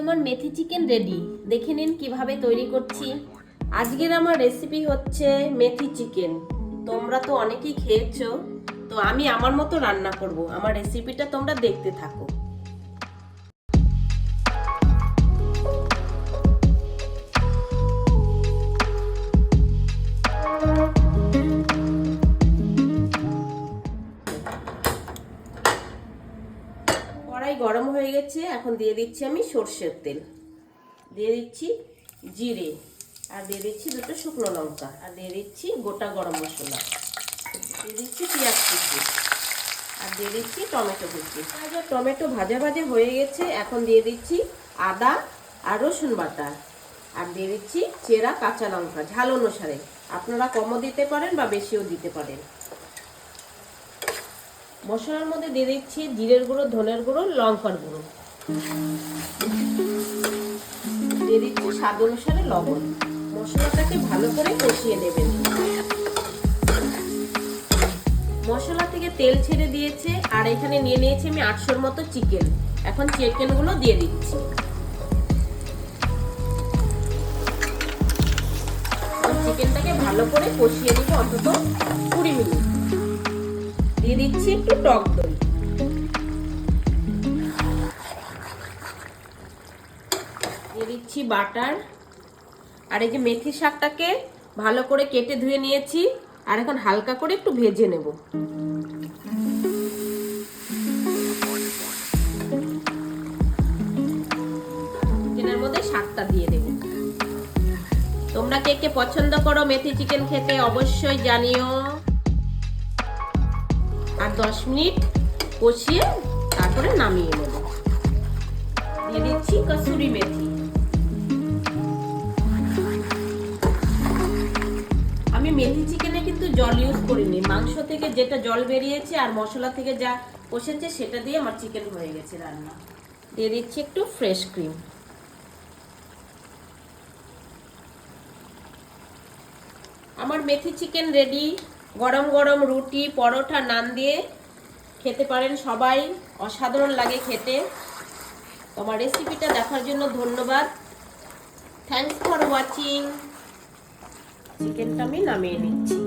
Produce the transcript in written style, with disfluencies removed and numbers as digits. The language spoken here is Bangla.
আমার মেথি চিকেন রেডি। দেখে নিন কিভাবে তৈরি করছি। আজকের আমার রেসিপি হচ্ছে মেথি চিকেন। তোমরা তো অনেকেই খেয়েছো, তো আমি আমার মতো রান্না করব। আমার রেসিপিটা তোমরা দেখতে থাকো। কড়াই গরম হয়ে গেছে, এখন দিয়ে দিচ্ছি আমি সর্ষের তেল, দিয়ে দিচ্ছি জিরে, আর দিয়ে দিচ্ছি দুটো শুকনো লঙ্কা, আর দিয়ে দিচ্ছি গোটা গরম মশলা, দিয়ে দিচ্ছি পেঁয়াজ কুচি, আর দিয়ে দিচ্ছি টমেটো কুচি। টমেটো ভাজা ভাজা হয়ে গেছে, এখন দিয়ে দিচ্ছি আদা আর রসুন বাটা, আর দিয়ে দিচ্ছি চেরা কাঁচা লঙ্কা ঝাল অনুসারে। আপনারা কমও দিতে পারেন বা বেশিও দিতে পারেন। মশলার মধ্যে দিয়ে দিচ্ছি জিরের গুঁড়ো, ধনের গুঁড়ো, লঙ্কার গুঁড়ো, দিয়ে দিচ্ছি স্বাদ অনুসারে লবণ। মশলাটাকে ভালো করে কষিয়ে নেবেন। মশলা থেকে তেল ছেড়ে দিয়েছে, আর এখানে নিয়ে নিয়েছি আমি 800-র মতো চিকেন। এখন চিকেনগুলো দিয়ে দিচ্ছি। চিকেনটাকে ভালো করে কষিয়ে নিব অন্তত 20 মিনিট। দিয়ে দিচ্ছি একটু টক দই, দিয়ে দিচ্ছি বাটার, আর এই যে মেথি শাকটাকে ভালো করে কেটে ধুয়ে নিয়েছি, আর এখন হালকা করে একটু ভেজে নেব। চিকেনের মধ্যে শাকটা দিয়ে দেব। তোমরা কে কে পছন্দ করো মেথি চিকেন খেতে অবশ্যই জানিও। আর 10 মিনিট কষিয়ে তারপরে নামিয়ে নেব। দিয়ে দিচ্ছি কসুরি মেথি। আমি মেথি চিকেনে কিন্তু জল ইউজ করিনি। মাংস থেকে যেটা জল বেরিয়েছে আর মশলা থেকে যা কষেছে সেটা দিয়ে আমার চিকেন হয়ে গেছে রান্না। দিয়ে দিচ্ছি একটু ফ্রেশ ক্রিম। আমার মেথি চিকেন রেডি। গরম গরম রুটি, পরোটা, নান দিয়ে খেতে পারেন সবাই। অসাধারণ লাগে খেতে। তোমার রেসিপিটা দেখার জন্য ধন্যবাদ। Thanks for watching. চিকেনটা আমি নামিয়ে নিচ্ছি।